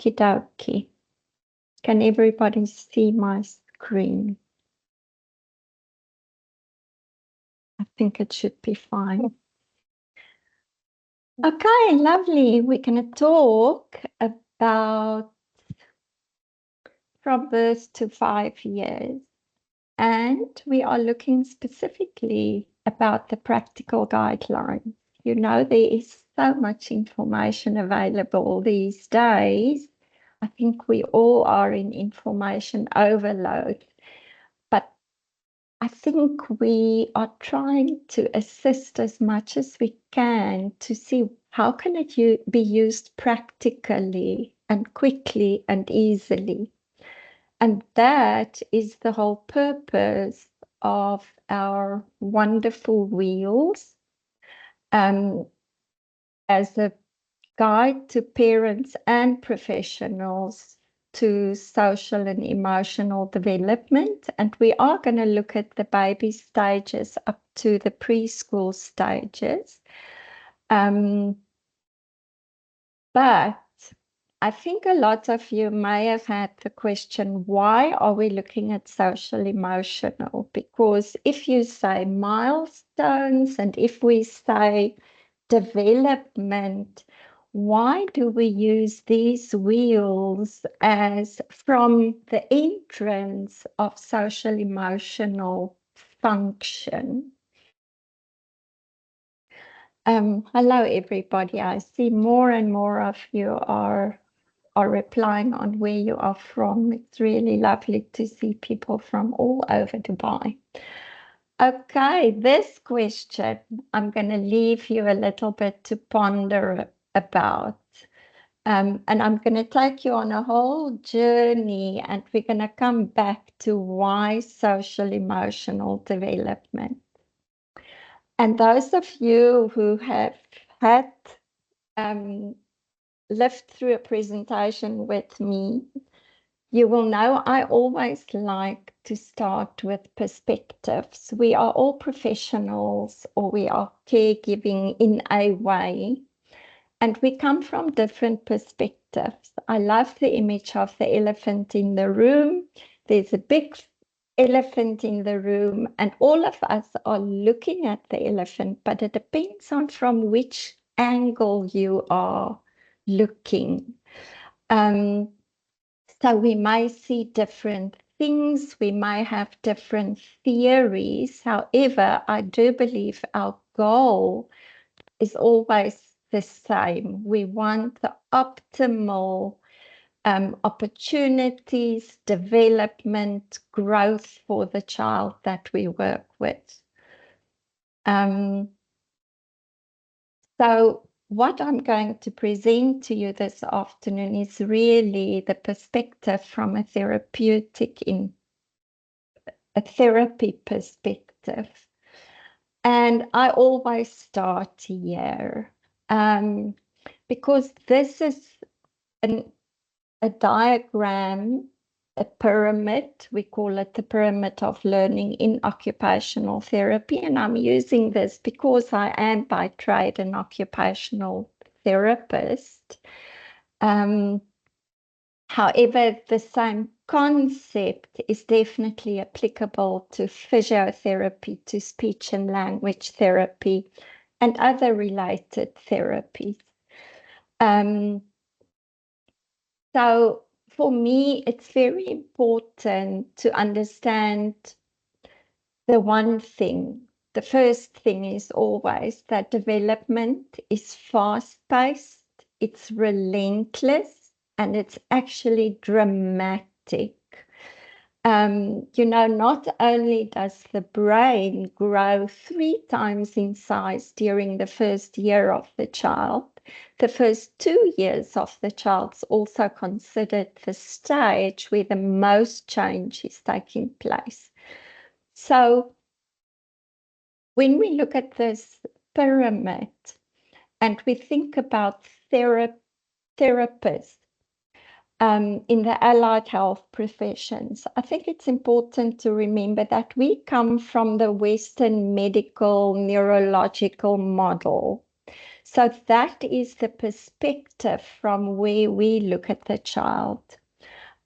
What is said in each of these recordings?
Okie dokie. Can everybody see my screen? I think it should be fine. Okay, lovely. We're going to talk about from birth to 5 years. And we are looking specifically about the practical guidelines. You know, there is so much information available these days. I think we all are in information overload. But I think we are trying to assist as much as we can to see how can it be used practically and quickly and easily. And that is the whole purpose of our wonderful wheels as a guide to parents and professionals to social and emotional development. And we are going to look at the baby stages up to the preschool stages. But I think a lot of you may have had the question, why are we looking at social emotional? Because if you say milestones and if we say development, why do we use these wheels as from the entrance of social emotional function? Hello, everybody. I see more and more of you are replying on where you are from. It's really lovely to see people from all over Dubai. Okay, this question I'm going to leave you a little bit to ponder about. And I'm going to take you on a whole journey, and we're going to come back to why social emotional development. And those of you who have had lived through a presentation with me, you will know I always like to start with perspectives. We are all professionals, or we are caregiving in a way, and we come from different perspectives. I love the image of the elephant in the room. There's a big elephant in the room, and all of us are looking at the elephant, but it depends on from which angle you are looking. So we may see different things, we may have different theories. However, I do believe our goal is always the same. We want the optimal opportunities, development, growth for the child that we work with. So what I'm going to present to you this afternoon is really the perspective from a therapy perspective. And I always start here because this is a diagram, a pyramid. We call it the pyramid of learning in occupational therapy. And I'm using this because I am by trade an occupational therapist. However, the same concept is definitely applicable to physiotherapy, to speech and language therapy, and other related therapies. So for me, it's very important to understand the one thing. The first thing is always that development is fast-paced, it's relentless, and it's actually dramatic. You know, not only does the brain grow 3 times in size during the first year of the child, the first 2 years of the child's also considered the stage where the most change is taking place. So when we look at this pyramid and we think about therapists, in the allied health professions, I think it's important to remember that we come from the Western medical neurological model. So that is the perspective from where we look at the child.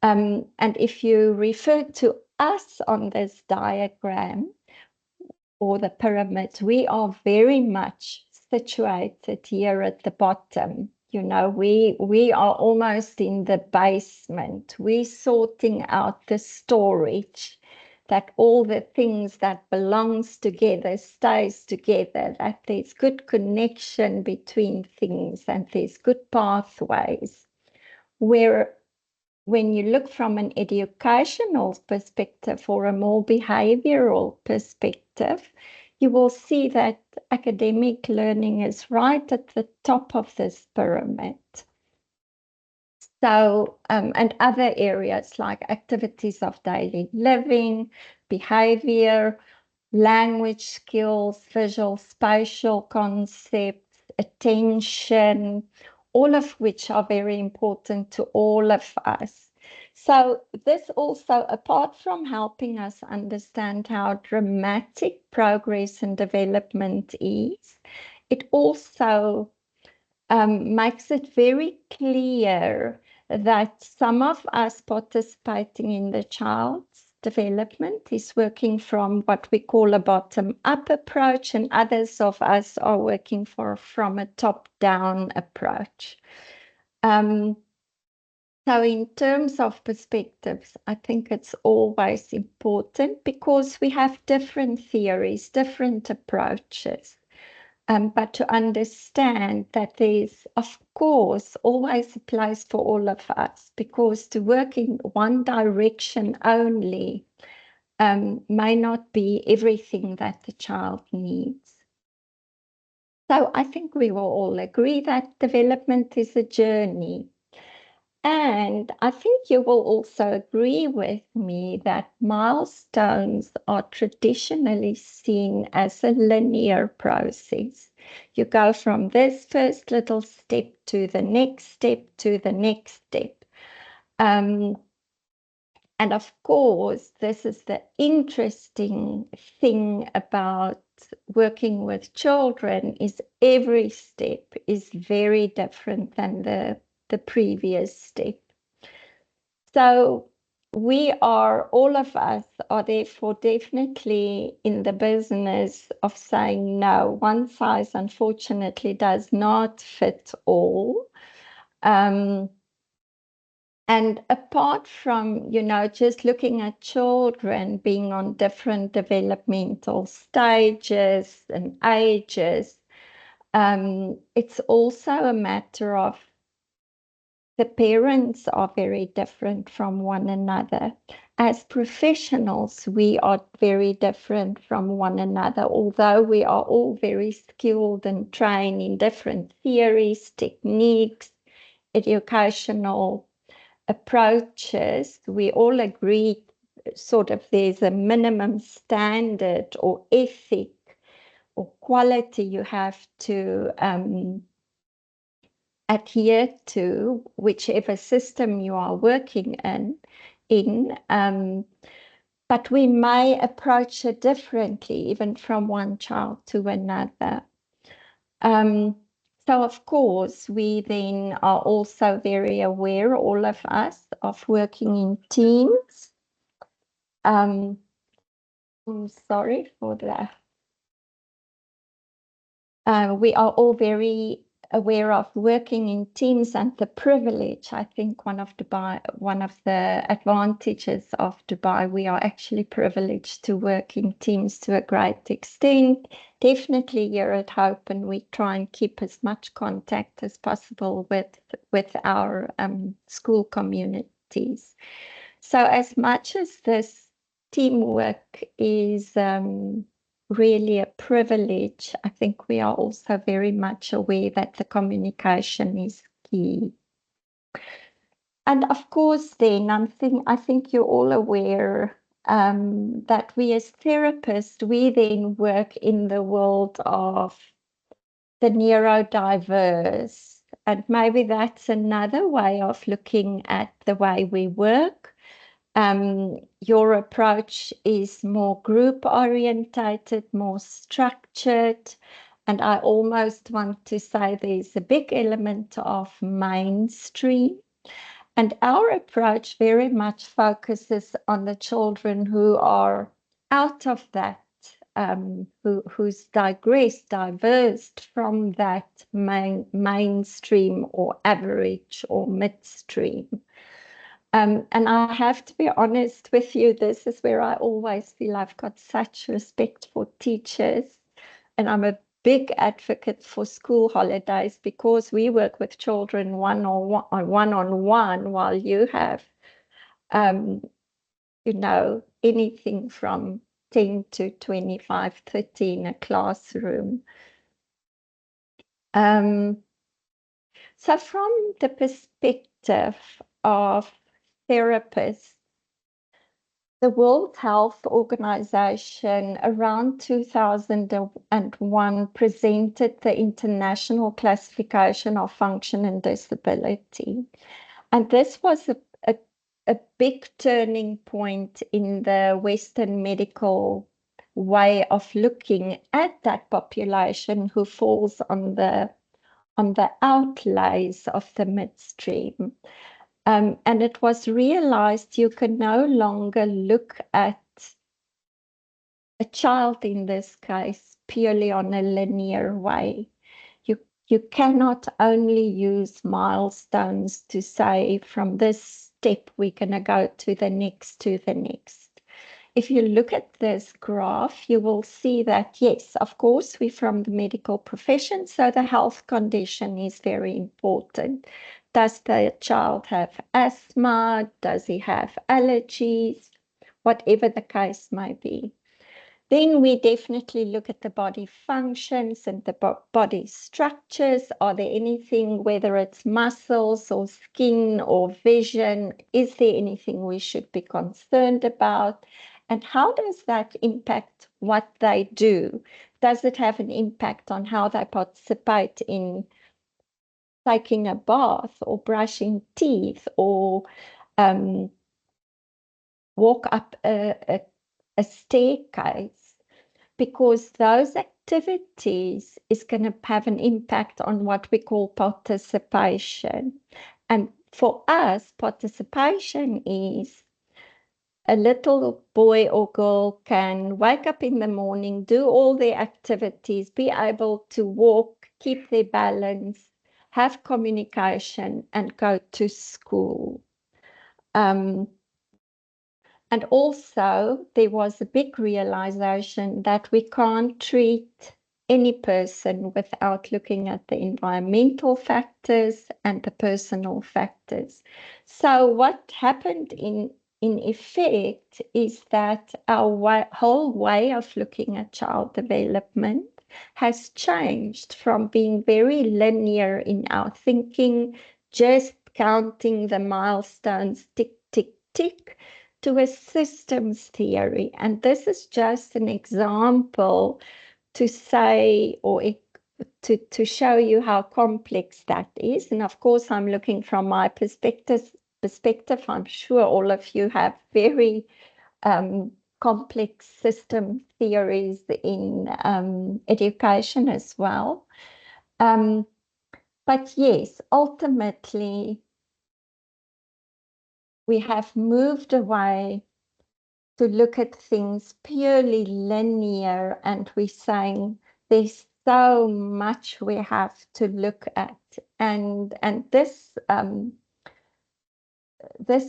And if you refer to us on this diagram or the pyramid, we are very much situated here at the bottom. You know, we are almost in the basement. We're sorting out the storage, that all the things that belongs together stays together, that there's good connection between things and there's good pathways. Where when you look from an educational perspective or a more behavioral perspective, you will see that academic learning is right at the top of this pyramid. So, and other areas like activities of daily living, behavior, language skills, visual, spatial concepts, attention, all of which are very important to all of us. So this also, apart from helping us understand how dramatic progress and development is, it also makes it very clear that some of us participating in the child's development is working from what we call a bottom-up approach, and others of us are working from a top-down approach. So in terms of perspectives, I think it's always important because we have different theories, different approaches. But to understand that there's, of course, always a place for all of us, because to work in one direction only may not be everything that the child needs. So I think we will all agree that development is a journey. And I think you will also agree with me that milestones are traditionally seen as a linear process. You go from this first little step to the next step to the next step. And of course, this is the interesting thing about working with children, is every step is very different than the previous step. So we are, all of us are therefore definitely in the business of saying no, one size unfortunately does not fit all. And apart from, you know, just looking at children being on different developmental stages and ages, it's also a matter of the parents are very different from one another. As professionals, we are very different from one another, although we are all very skilled and trained in different theories, techniques, educational approaches. We all agree sort of there's a minimum standard or ethic or quality you have to adhere to, whichever system you are working in. But we may approach it differently, even from one child to another. So of course, we then are also very aware, all of us, of working in teams. I'm sorry for that. We are all very aware of working in teams and the privilege. I think one of the advantages of Dubai, we are actually privileged to work in teams to a great extent. Definitely here at Hope, and we try and keep as much contact as possible with our school communities. So as much as this teamwork is really a privilege, I think we are also very much aware that the communication is key. And of course, then I think you're all aware that we as therapists, we then work in the world of the neurodiverse. And maybe that's another way of looking at the way we work. Your approach is more group orientated, more structured, and I almost want to say there's a big element of mainstream. And our approach very much focuses on the children who are out of that, who's diversed from that mainstream or average or midstream. And I have to be honest with you, this is where I always feel I've got such respect for teachers. And I'm a big advocate for school holidays because we work with children one-on-one while you have, um, anything from 10 to 25, 30 in a classroom. So from the perspective of therapists, the World Health Organization around 2001 presented the International Classification of Function and Disability. And this was a big turning point in the Western medical way of looking at that population who falls on the outliers of the midstream. And it was realized you can no longer look at a child in this case purely on a linear way. You cannot only use milestones to say from this step we're going to go to the next, If you look at this graph, you will see that, yes, of course, we're from the medical profession, so the health condition is very important. Does the child have asthma? Does he have allergies? Whatever the case may be. Then we definitely look at the body functions and the body structures. Are there anything, whether it's muscles or skin or vision, is there anything we should be concerned about? And how does that impact what they do? Does it have an impact on how they participate in taking a bath or brushing teeth or walk up a staircase? Because those activities is going to have an impact on what we call participation. And for us, participation is a little boy or girl can wake up in the morning, do all their activities, be able to walk, keep their balance, have communication, and go to school. And also, there was a big realization that we can't treat any person without looking at the environmental factors and the personal factors. So what happened in effect is that our whole way of looking at child development has changed from being very linear in our thinking, just counting the milestones, tick, tick, tick, to a systems theory. And this is just an example to say or to show you how complex that is. And of course, I'm looking from my perspective. I'm sure all of you have very complex system theories in education as well. But yes, ultimately, we have moved away to look at things purely linear, and we're saying there's so much we have to look at. And this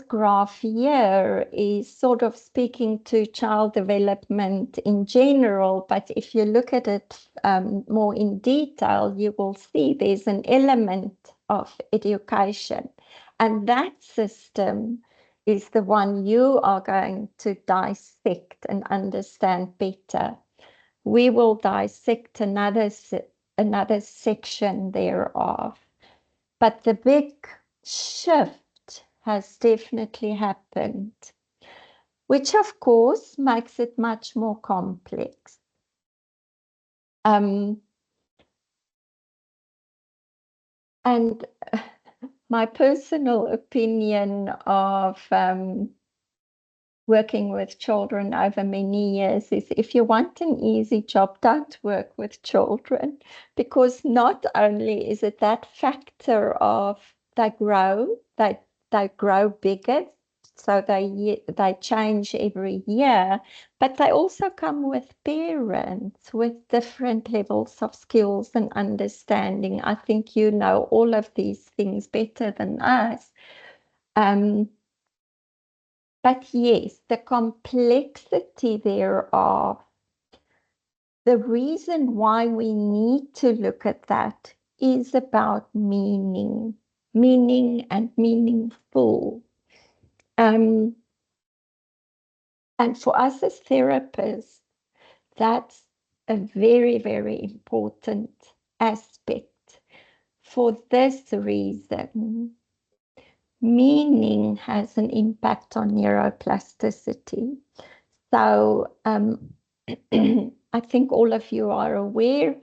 graph here is sort of speaking to child development in general, but if you look at it more in detail, you will see there's an element of education. And that system is the one you are going to dissect and understand better. We will dissect another section thereof. But the big shift has definitely happened, which of course makes it much more complex. And my personal opinion of working with children over many years is if you want an easy job, don't work with children, because not only is it that factor of they grow bigger, so they change every year, but they also come with parents with different levels of skills and understanding. I think you know all of these things better than us. But yes, the complexity thereof, the reason why we need to look at that is about meaning, meaning and meaningful. And for us as therapists, that's a very, very important aspect. For this reason, meaning has an impact on neuroplasticity. So I think all of you are aware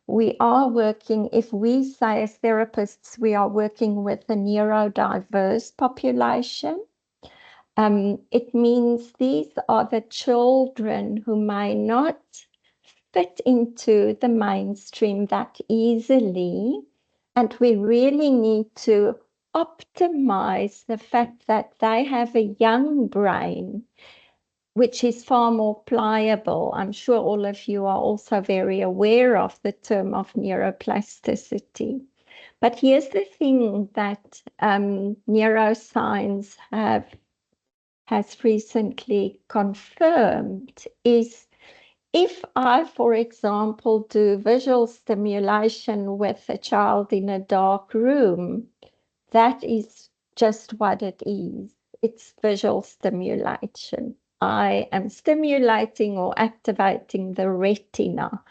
we are working, if we say as therapists, we are working with a neurodiverse population. It means these are the children who may not fit into the mainstream that easily. And we really need to optimize the fact that they have a young brain, which is far more pliable. I'm sure all of you are also very aware of the term of neuroplasticity. But here's the thing that neuroscience has recently confirmed is if I, for example, do visual stimulation with a child in a dark room, that is just what it is. It's visual stimulation. I am stimulating or activating the retina.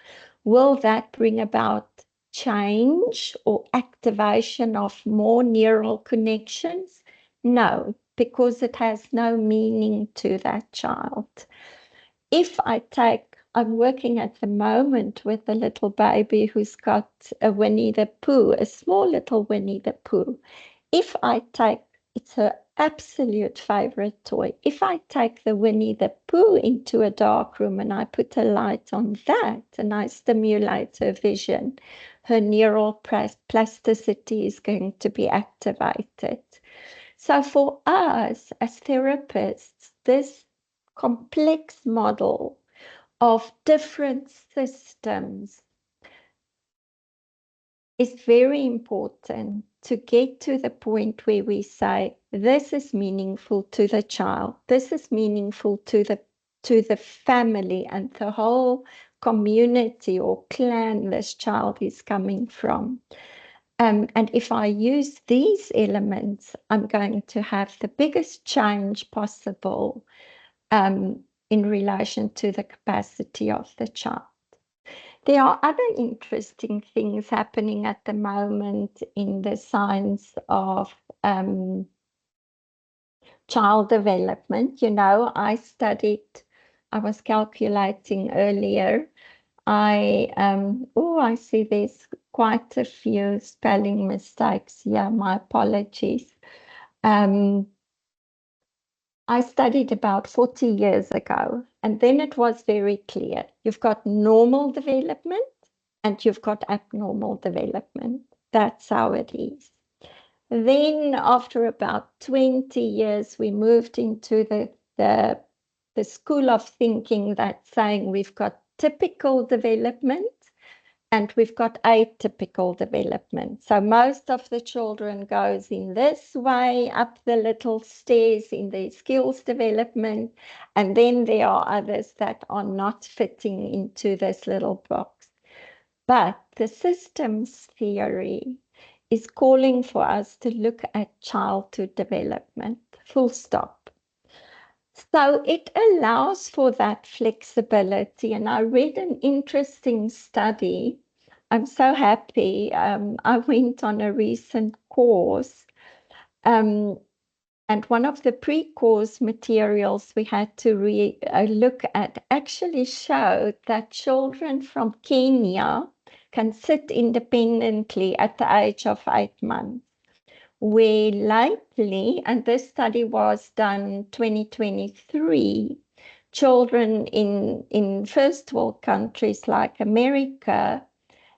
Will that bring about change or activation of more neural connections? No, because it has no meaning to that child. If I'm working at the moment with a little baby who's got a Winnie the Pooh, a small little Winnie the Pooh. If I take, it's her absolute favorite toy. If I take the Winnie the Pooh into a dark room and I put a light on that and I stimulate her vision, her neural plasticity is going to be activated. So for us as therapists, this complex model of different systems is very important to get to the point where we say, this is meaningful to the child, this is meaningful to the family and the whole community or clan this child is coming from. And if I use these elements, I'm going to have the biggest change possible in relation to the capacity of the child. There are other interesting things happening at the moment in the science of child development. You know, I was calculating earlier. I see there's quite a few spelling mistakes here. My apologies. I studied about 40 years ago, and then it was very clear. You've got normal development and you've got abnormal development. That's how it is. Then after about 20 years, we moved into the school of thinking that's saying we've got typical development and we've got atypical development. So most of the children goes in this way up the little stairs in their skills development, and then there are others that are not fitting into this little box. But the systems theory is calling for us to look at childhood development, full stop. So it allows for that flexibility. And I read an interesting study. I'm so happy. I went on a recent course, and one of the pre-course materials we had to look at actually showed that children from Kenya can sit independently at the age of 8 months, where lately, and this study was done 2023, children in first world countries like America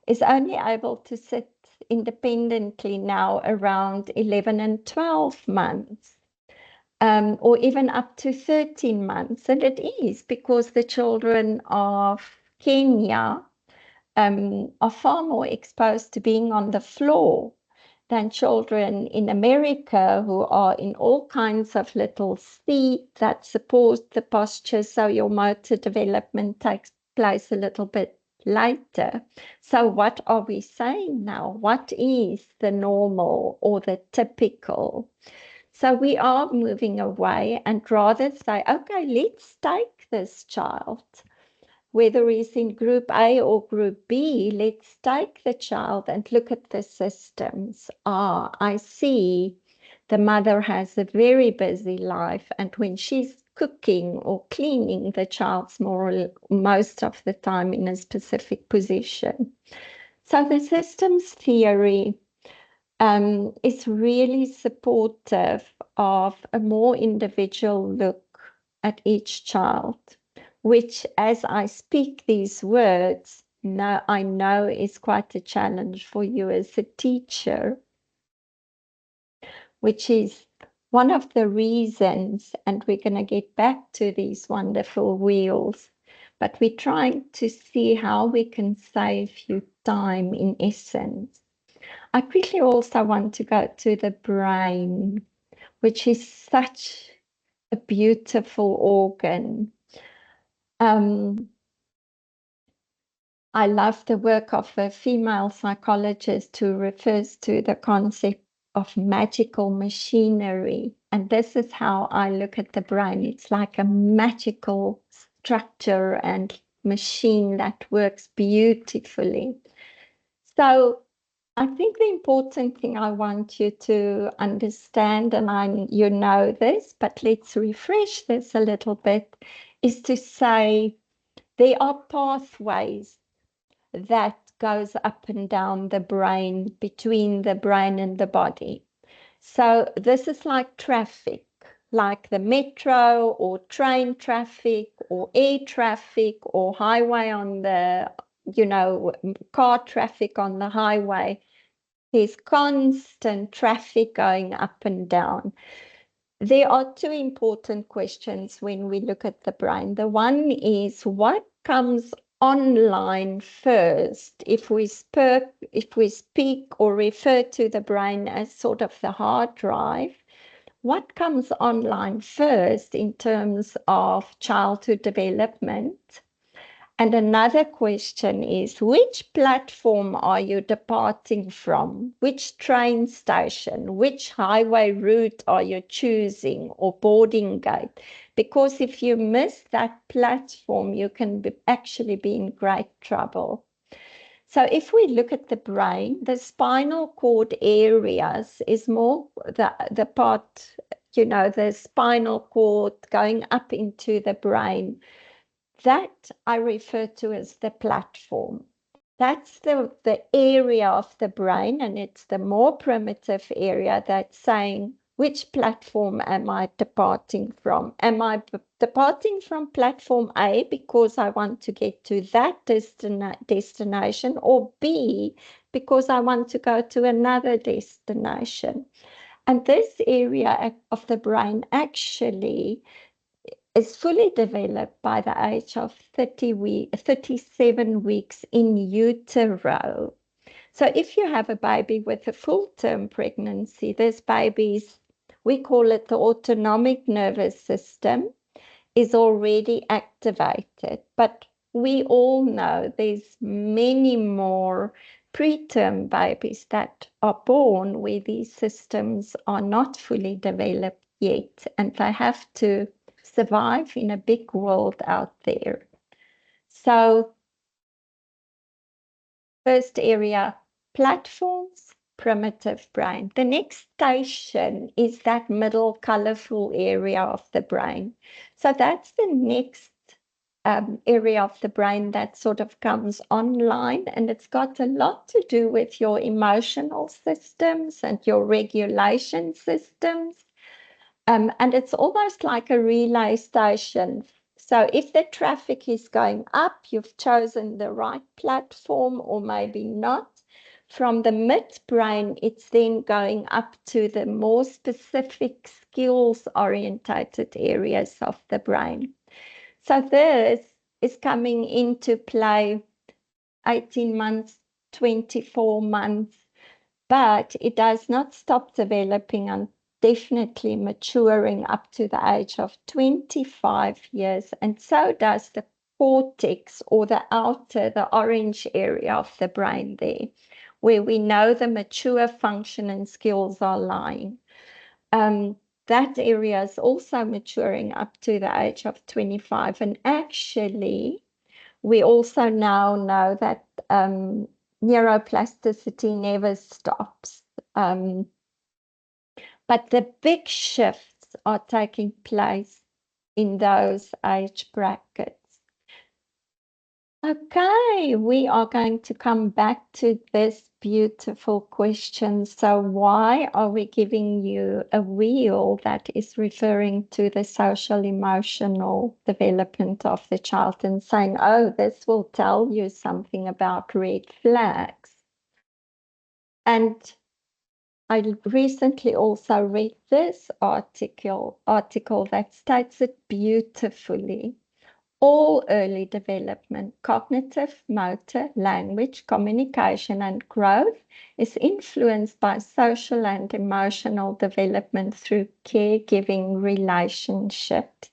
is only able to sit independently now around 11 and 12 months, or even up to 13 months. And it is because the children of Kenya are far more exposed to being on the floor than children in America, who are in all kinds of little seats that support the posture, so your motor development takes place a little bit later. So what are we saying now? What is the normal or the typical? So we are moving away and rather say, okay, let's take this child, whether he's in group A or group B, let's take the child and look at the systems. I see the mother has a very busy life, and when she's cooking or cleaning, the child's most of the time in a specific position. So the systems theory is really supportive of a more individual look at each child, which, as I speak these words, now I know is quite a challenge for you as a teacher, which is one of the reasons, and we're going to get back to these wonderful wheels, but we're trying to see how we can save you time in essence. I quickly also want to go to the brain, which is such a beautiful organ. I love the work of a female psychologist who refers to the concept of magical machinery. And this is how I look at the brain. It's like a magical structure and machine that works beautifully. So I think the important thing I want you to understand, and you know this, but let's refresh this a little bit, is to say there are pathways that goes up and down the brain, between the brain and the body. So this is like traffic, like the metro or train traffic or air traffic or highway on the, car traffic on the highway. There's constant traffic going up and down. There are two important questions when we look at the brain. The one is what comes online first, if we speak or refer to the brain as sort of the hard drive. What comes online first in terms of childhood development? And another question is, which platform are you departing from? Which train station? Which highway route are you choosing, or boarding gate? Because if you miss that platform, you can actually be in great trouble. So if we look at the brain, the spinal cord areas is more the part, the spinal cord going up into the brain. That I refer to as the platform. That's the area of the brain, and it's the more primitive area that's saying, which platform am I departing from? Am I departing from platform A because I want to get to that destination, or B because I want to go to another destination? And this area of the brain actually is fully developed by the age of 37 weeks in utero. So if you have a baby with a full-term pregnancy, this baby's, we call it the autonomic nervous system, is already activated. But we all know there's many more preterm babies that are born where these systems are not fully developed yet, and they have to survive in a big world out there. So first area, platforms, primitive brain. The next station is that middle colorful area of the brain. So that's the next area of the brain that sort of comes online, and it's got a lot to do with your emotional systems and your regulation systems. And it's almost like a relay station. So if the traffic is going up, you've chosen the right platform, or maybe not. From the midbrain, it's then going up to the more specific skills-orientated areas of the brain. So this is coming into play 18 months, 24 months, but it does not stop developing and definitely maturing up to the age of 25 years. And so does the cortex, or the orange area of the brain there, where we know the mature function and skills are lying. That area is also maturing up to the age of 25. And actually, we also now know that neuroplasticity never stops. But the big shifts are taking place in those age brackets. Okay, we are going to come back to this beautiful question. So why are we giving you a wheel that is referring to the social emotional development of the child and saying, oh, this will tell you something about red flags? And I recently also read this article that states it beautifully. All early development, cognitive, motor, language, communication, and growth is influenced by social and emotional development through caregiving relationships.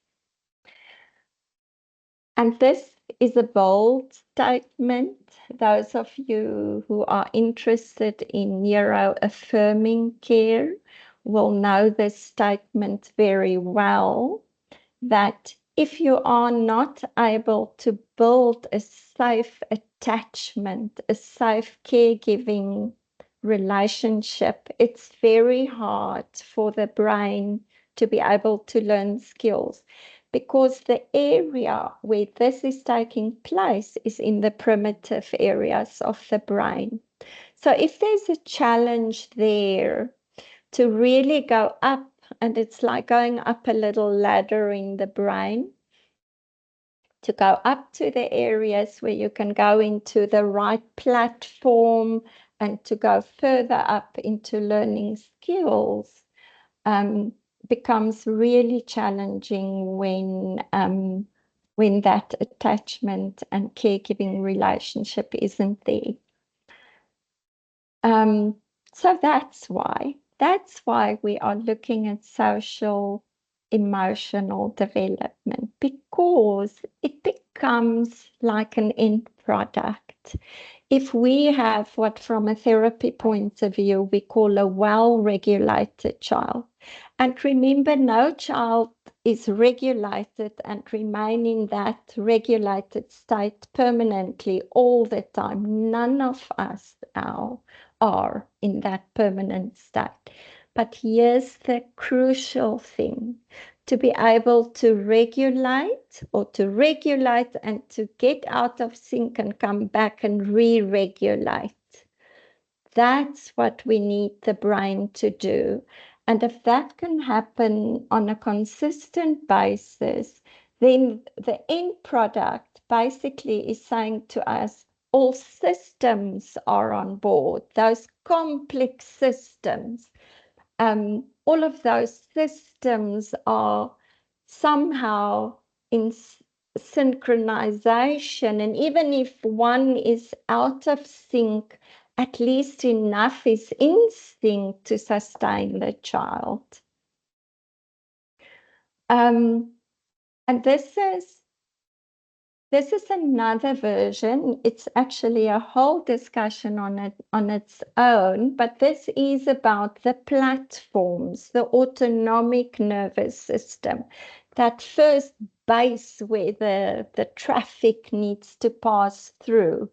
And this is a bold statement. Those of you who are interested in neuro-affirming care will know this statement very well, that if you are not able to build a safe attachment, a safe caregiving relationship, it's very hard for the brain to be able to learn skills, because the area where this is taking place is in the primitive areas of the brain. So if there's a challenge there to really go up, and it's like going up a little ladder in the brain, to go up to the areas where you can go into the right platform and to go further up into learning skills, becomes really challenging when that attachment and caregiving relationship isn't there. So that's why we are looking at social emotional development, because it becomes like an end product. If we have what, from a therapy point of view, we call a well-regulated child, and remember, no child is regulated and remain in that regulated state permanently all the time. None of us are in that permanent state. But here's the crucial thing: to be able to regulate, or to regulate and to get out of sync and come back and re-regulate. That's what we need the brain to do. And if that can happen on a consistent basis, then the end product basically is saying to us, all systems are on board, those complex systems. All of those systems are somehow in synchronization. And even if one is out of sync, at least enough is in sync to sustain the child. And this is another version. It's actually a whole discussion on its own, but this is about the platforms, the autonomic nervous system, that first base where the traffic needs to pass through.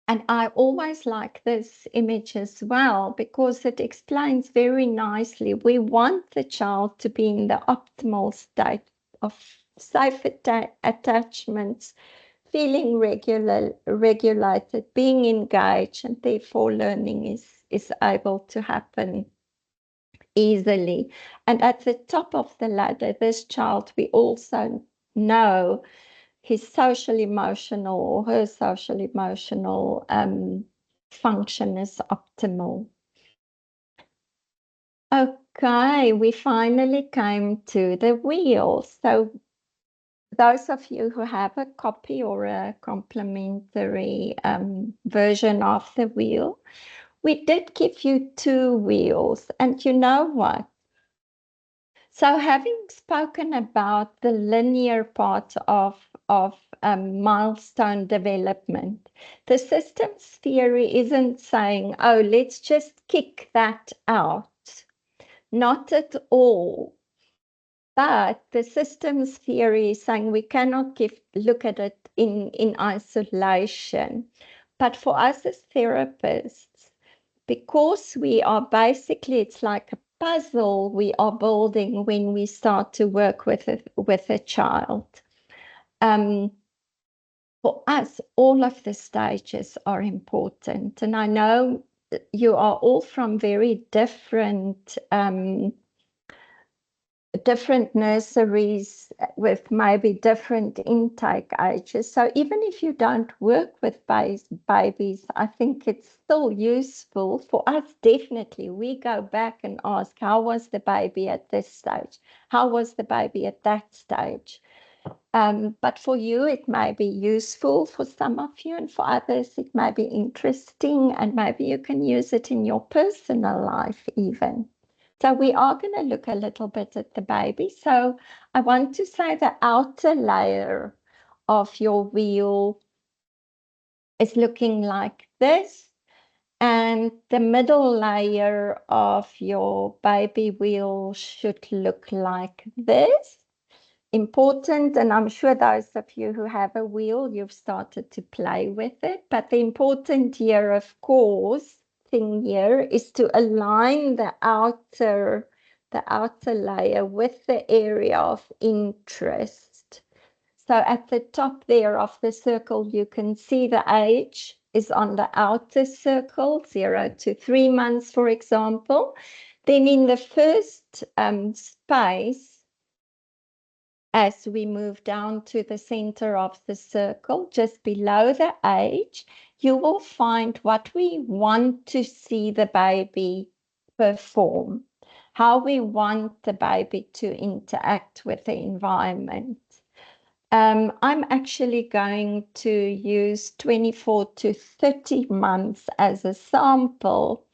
And I always like this image as well because it explains very nicely. We want the child to be in the optimal state of safe attachments, feeling regulated, being engaged, and therefore learning is able to happen easily. And at the top of the ladder, this child, we also know his social emotional or her social emotional function is optimal. Okay, we finally came to the wheel. So those of you who have a copy or a complementary version of the wheel, we did give you two wheels. And you know what? So having spoken about the linear part of milestone development, the systems theory isn't saying, oh, let's just kick that out. Not at all. But the systems theory is saying we cannot look at it in isolation. But for us as therapists, because we are basically, it's like a puzzle we are building when we start to work with a child. For us, all of the stages are important. And I know you are all from very different nurseries with maybe different intake ages. So even if you don't work with babies, I think it's still useful for us. Definitely, we go back and ask, how was the baby at this stage? How was the baby at that stage? But for you, it may be useful for some of you, and for others, it may be interesting, and maybe you can use it in your personal life even. So we are going to look a little bit at the baby. So I want to say the outer layer of your wheel is looking like this, and the middle layer of your baby wheel should look like this. Important, and I'm sure those of you who have a wheel, you've started to play with it, but the important here, of course, thing here is to align the outer layer with the area of interest. So at the top there of the circle, you can see the age is on the outer circle, 0 to 3 months, for example. Then in the first space, as we move down to the center of the circle, just below the age, you will find what we want to see the baby perform, how we want the baby to interact with the environment. I'm actually going to use 24 to 30 months as a sample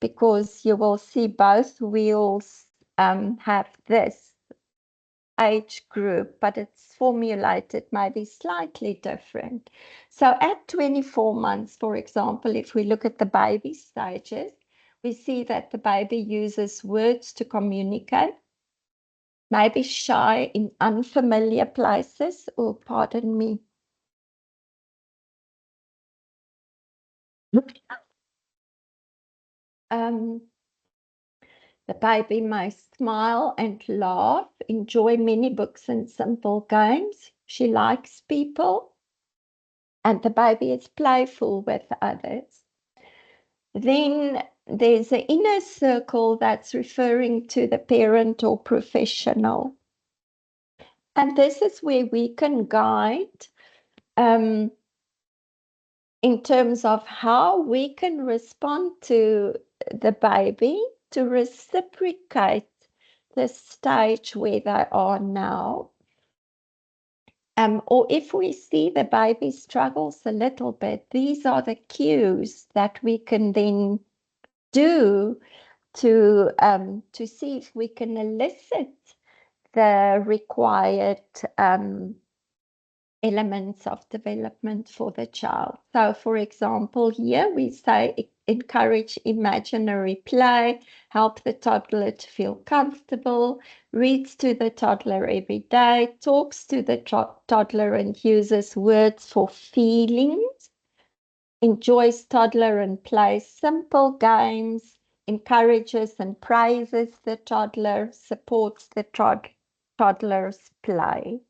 because you will see both wheels have this age group, but it's formulated maybe slightly different. So at 24 months, for example, if we look at the baby stages, we see that the baby uses words to communicate, maybe shy in unfamiliar places. Oh, pardon me. Um, the baby may smile and laugh, enjoy many books and simple games. She likes people, and the baby is playful with others. Then there's an inner circle that's referring to the parent or professional. And this is where we can guide in terms of how we can respond to the baby to reciprocate the stage where they are now. Or if we see the baby struggles a little bit, these are the cues that we can then do to see if we can elicit the required elements of development for the child. So, for example, here we say encourage imaginary play, help the toddler to feel comfortable, reads to the toddler every day, talks to the toddler and uses words for feelings. enjoys toddler and play, simple games, encourages and praises the toddler, supports the toddler's play.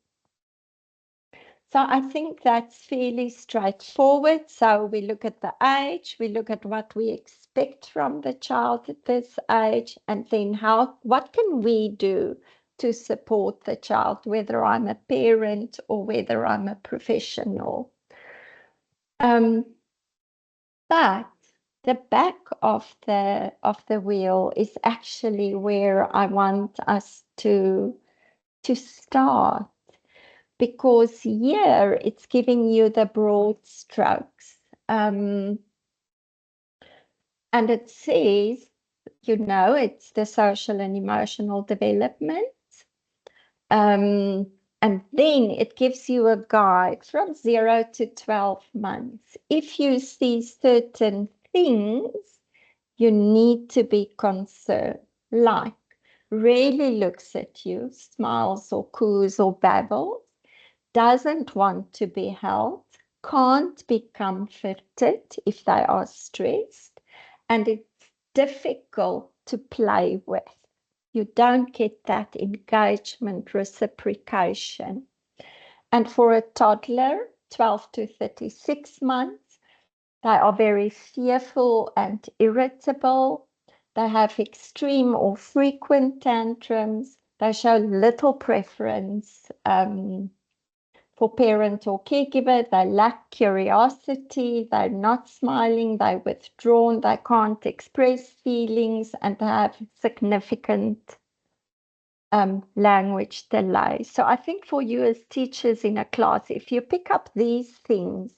So I think that's fairly straightforward. So we look at the age, we look at what we expect from the child at this age, and then what can we do to support the child, whether I'm a parent or whether I'm a professional. But the back of the wheel is actually where I want us to start, because here it's giving you the broad strokes. And it says, it's the social and emotional development. And then it gives you a guide from 0 to 12 months. If you see certain things, you need to be concerned, like rarely looks at you, smiles or coos or babbles, doesn't want to be held, can't be comforted if they are stressed, and it's difficult to play with. You don't get that engagement reciprocation. And for a toddler, 12 to 36 months, they are very fearful and irritable. They have extreme or frequent tantrums. They show little preference for parent or caregiver. They lack curiosity. They're not smiling. They're withdrawn. They can't express feelings, and they have significant language delay. So I think for you as teachers in a class, if you pick up these things,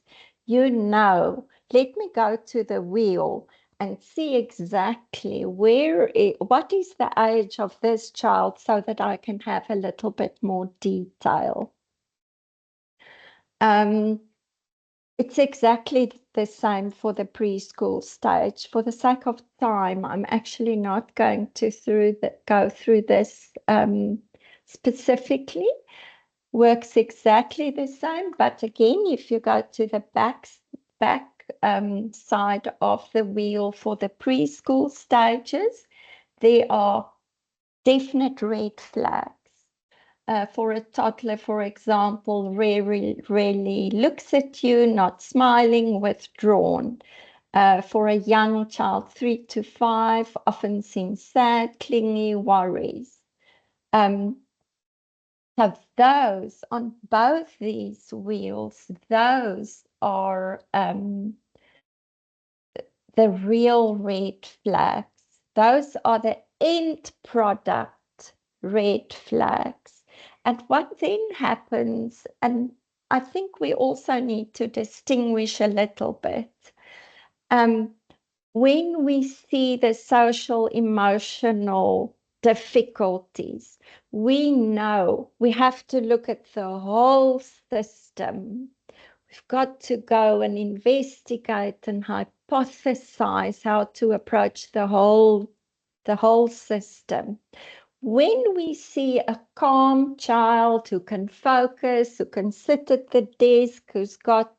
let me go to the wheel and see exactly what is the age of this child, so that I can have a little bit more detail. It's exactly the same for the preschool stage. For the sake of time, I'm actually not going to go through this specifically. Works exactly the same, but again, if you go to the back side of the wheel for the preschool stages, there are definite red flags. For a toddler, for example, rarely looks at you, not smiling, withdrawn. For a young child, 3 to 5, often seems sad, clingy, worries. So those, on both these wheels, those are the real red flags. Those are the end product red flags. And what then happens, and I think we also need to distinguish a little bit. When we see the social emotional difficulties, we know we have to look at the whole system. We've got to go and investigate and hypothesize how to approach the whole system. When we see a calm child who can focus, who can sit at the desk, who's got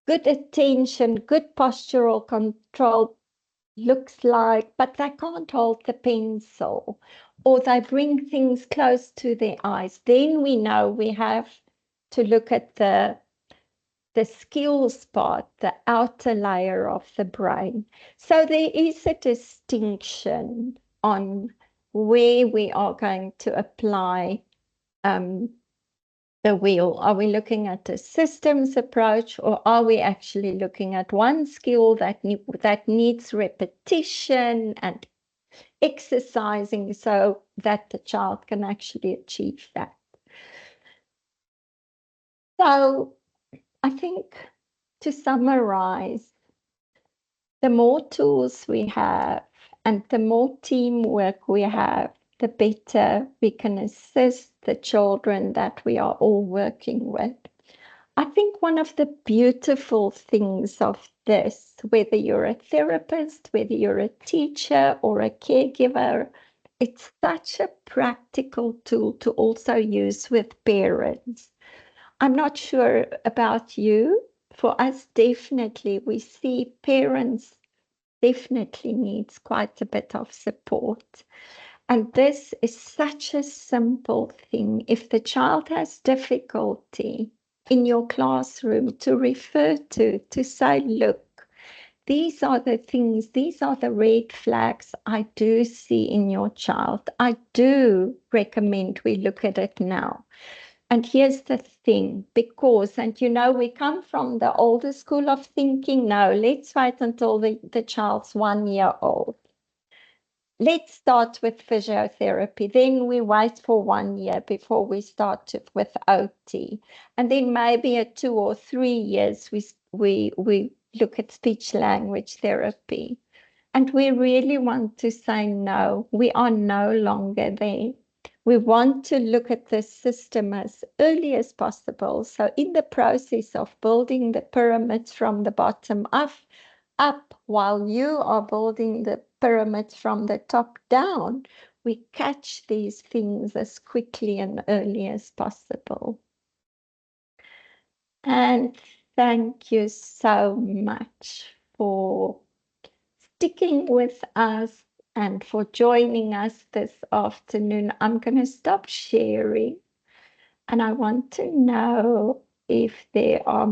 good attention, good postural control, looks like, but they can't hold the pencil, or they bring things close to their eyes, then we know we have to look at the skills part, the outer layer of the brain. So there is a distinction on where we are going to apply the wheel. Are we looking at a systems approach, or are we actually looking at one skill that needs repetition and exercising so that the child can actually achieve that? So I think, to summarize, the more tools we have and the more teamwork we have, the better we can assist the children that we are all working with. I think one of the beautiful things of this, whether you're a therapist, whether you're a teacher or a caregiver, it's such a practical tool to also use with parents. I'm not sure about you, for us, definitely, we see parents definitely needs quite a bit of support. And this is such a simple thing. If the child has difficulty in your classroom, to refer to say, look, these are the things, these are the red flags I do see in your child. I do recommend we look at it now. And here's the thing, because, and we come from the older school of thinking, no, let's wait until the child's 1 year old. Let's start with physiotherapy. Then we wait for 1 year before we start with OT. And then maybe at 2 or 3 years, we look at speech language therapy. And we really want to say, no, we are no longer there. We want to look at the system as early as possible. So in the process of building the pyramids from the bottom up, while you are building the pyramids from the top down, we catch these things as quickly and early as possible. And thank you so much for sticking with us and for joining us this afternoon. I'm going to stop sharing, and I want to know if there are